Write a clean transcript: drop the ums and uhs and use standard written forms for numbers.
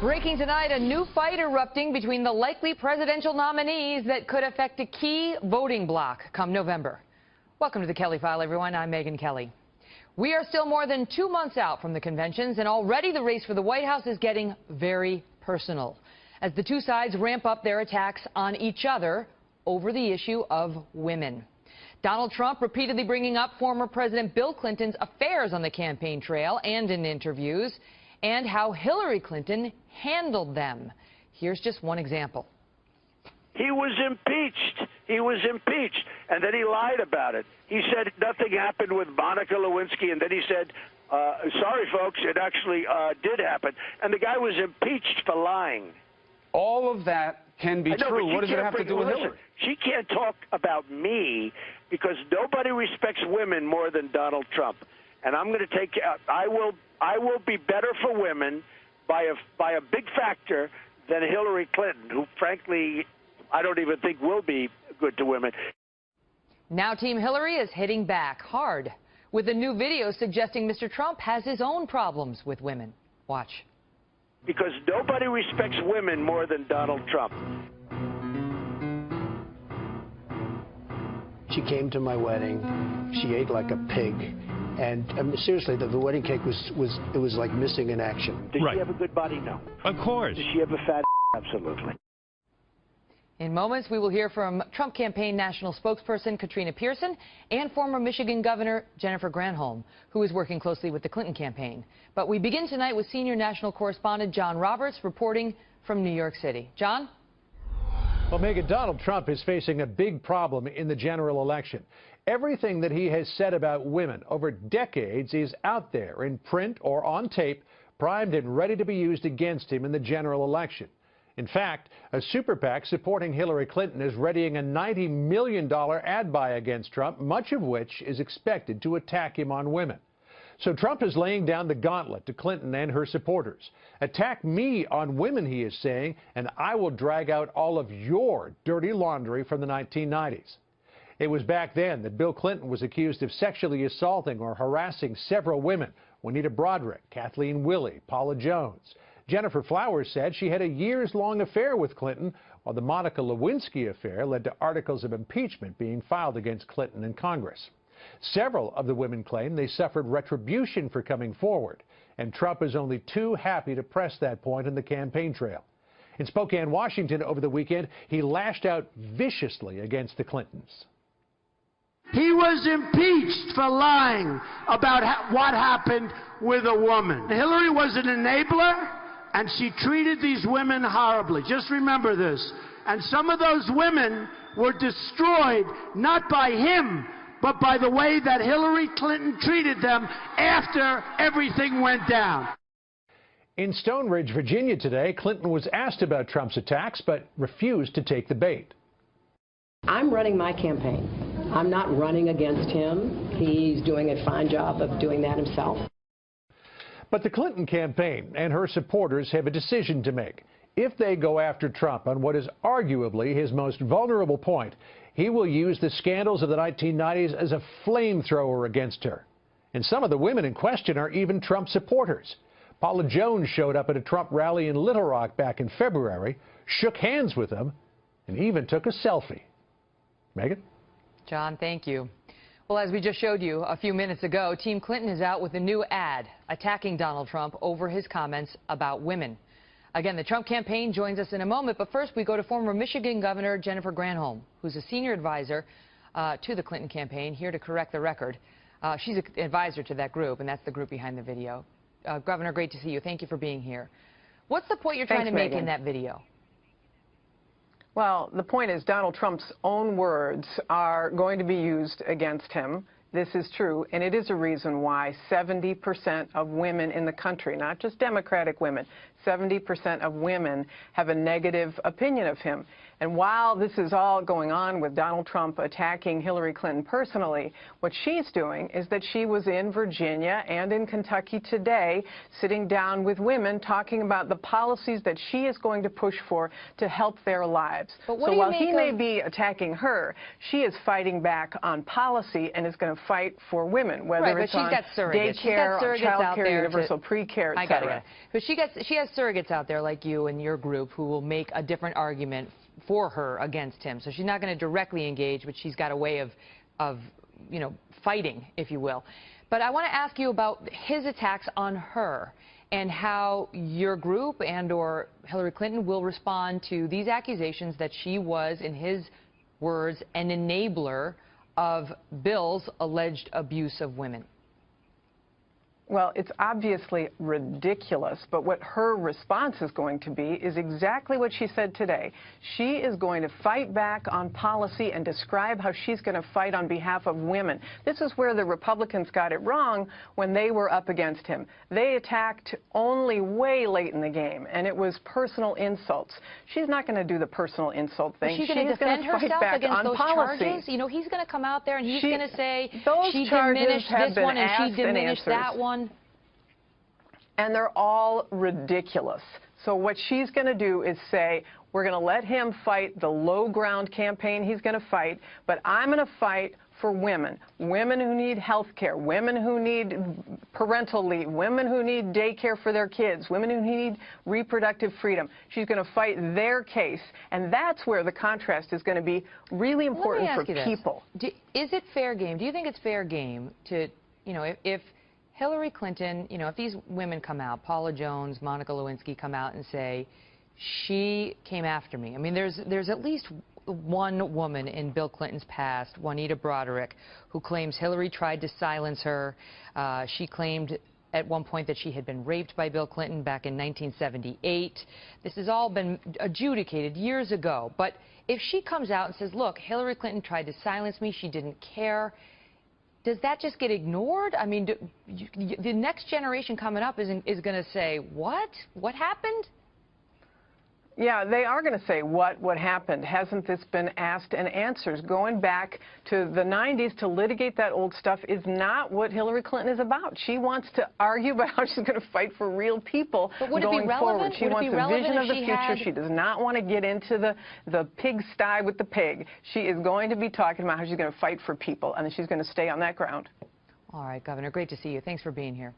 Breaking tonight, a new fight erupting between the likely presidential nominees that could affect a key voting bloc come November. Welcome to the Kelly File, everyone. I'm Megyn Kelly. We are still more than 2 months out from the conventions, and already the race for the White House is getting very personal as the two sides ramp up their attacks on each other over the issue of women. Donald Trump repeatedly bringing up former President Bill Clinton's affairs on the campaign trail and in interviews, and how Hillary Clinton handled them. Here's just one example. He was impeached. He was impeached. And then he lied about it. He said nothing happened with Monica Lewinsky, and then he said, sorry, folks, it actually did happen. And the guy was impeached for lying. All of that can be true. What does it have to do with Hillary? She can't talk about me because nobody respects women more than Donald Trump. And I'm going to take I will be better for women by a big factor than Hillary Clinton, who frankly I don't even think will be good to women. Now Team Hillary is hitting back hard with a new video suggesting Mr. Trump has his own problems with women. Watch. Because nobody respects women more than Donald Trump. She came to my wedding. She ate like a pig. And seriously, the wedding cake was like missing in action. Does she have a good body? No. Of course. Does she have a fat? Absolutely. In moments, we will hear from Trump campaign national spokesperson Katrina Pearson and former Michigan Governor Jennifer Granholm, who is working closely with the Clinton campaign. But we begin tonight with senior national correspondent John Roberts reporting from New York City. John? Well, Megyn, Donald Trump is facing a big problem in the general election. Everything that he has said about women over decades is out there in print or on tape, primed and ready to be used against him in the general election. In fact, a super PAC supporting Hillary Clinton is readying a $90 million ad buy against Trump, much of which is expected to attack him on women. So Trump is laying down the gauntlet to Clinton and her supporters. Attack me on women, he is saying, and I will drag out all of your dirty laundry from the 1990s. It was back then that Bill Clinton was accused of sexually assaulting or harassing several women: Juanita Broaddrick, Kathleen Willey, Paula Jones. Jennifer Flowers said she had a years-long affair with Clinton, while the Monica Lewinsky affair led to articles of impeachment being filed against Clinton in Congress. Several of the women claim they suffered retribution for coming forward, and Trump is only too happy to press that point in the campaign trail. In Spokane, Washington over the weekend, he lashed out viciously against the Clintons. He was impeached for lying about what happened with a woman. Hillary was an enabler, and she treated these women horribly. Just remember this. And some of those women were destroyed not by him, but by the way that Hillary Clinton treated them after everything went down. In Stone Ridge, Virginia today, Clinton was asked about Trump's attacks, but refused to take the bait. I'm running my campaign. I'm not running against him. He's doing a fine job of doing that himself. But the Clinton campaign and her supporters have a decision to make. If they go after Trump on what is arguably his most vulnerable point, he will use the scandals of the 1990s as a flamethrower against her. And some of the women in question are even Trump supporters. Paula Jones showed up at a Trump rally in Little Rock back in February, shook hands with him, and even took a selfie. Megyn? John, thank you. Well, as we just showed you a few minutes ago, Team Clinton is out with a new ad attacking Donald Trump over his comments about women. Again, the Trump campaign joins us in a moment, but first we go to former Michigan Governor Jennifer Granholm, who's a senior advisor to the Clinton campaign, here to correct the record. She's an advisor to that group, and that's the group behind the video. Governor, great to see you. Thank you for being here. What's the point you're trying to make in that video? Well, the point is Donald Trump's own words are going to be used against him. This is true, and it is a reason why 70% of women in the country, not just Democratic women, 70% of women have a negative opinion of him. And while this is all going on with Donald Trump attacking Hillary Clinton personally, what she's doing is that she was in Virginia and in Kentucky today sitting down with women talking about the policies that she is going to push for to help their lives. So while he may be attacking her, she is fighting back on policy and is going to fight for women, whether right, it's but on she's got surrogates. daycare, She's got surrogates out childcare, there universal pre-care, I etc. got it. But she has surrogates out there like you and your group who will make a different argument for her against him. So she's not going to directly engage, but she's got a way of you know, fighting, if you will. But I want to ask you about his attacks on her and how your group and or Hillary Clinton will respond to these accusations that she was, in his words, an enabler of Bill's alleged abuse of women. Well, it's obviously ridiculous, but what her response is going to be is exactly what she said today. She is going to fight back on policy and describe how she's going to fight on behalf of women. This is where the Republicans got it wrong when they were up against him. They attacked only way late in the game, and it was personal insults. She's not going to do the personal insult thing. She's going to defend herself against those charges. You know, he's going to come out there and he's going to say she diminished this one and she diminished that one. And they're all ridiculous. So what she's going to do is say, we're going to let him fight the low ground campaign he's going to fight, but I'm going to fight for women, women who need health care, women who need parental leave, women who need daycare for their kids, women who need reproductive freedom. She's going to fight their case, and that's where the contrast is going to be really important for people. Is it fair game? Do you think it's fair game to, you know, if Hillary Clinton, you know, if these women come out, Paula Jones, Monica Lewinsky come out and say, she came after me. I mean, there's at least one woman in Bill Clinton's past, Juanita Broderick, who claims Hillary tried to silence her. She claimed at one point that she had been raped by Bill Clinton back in 1978. This has all been adjudicated years ago. But if she comes out and says, look, Hillary Clinton tried to silence me, she didn't care, does that just get ignored? I mean, the next generation coming up is going to say, what? What happened? Yeah, they are going to say, what happened? Hasn't this been asked and answered? Going back to the 90s to litigate that old stuff is not what Hillary Clinton is about. She wants to argue about how she's going to fight for real people going forward. She wants a vision of the future. She does not want to get into the pigsty with the pig. She is going to be talking about how she's going to fight for people, and she's going to stay on that ground. All right, Governor, great to see you. Thanks for being here.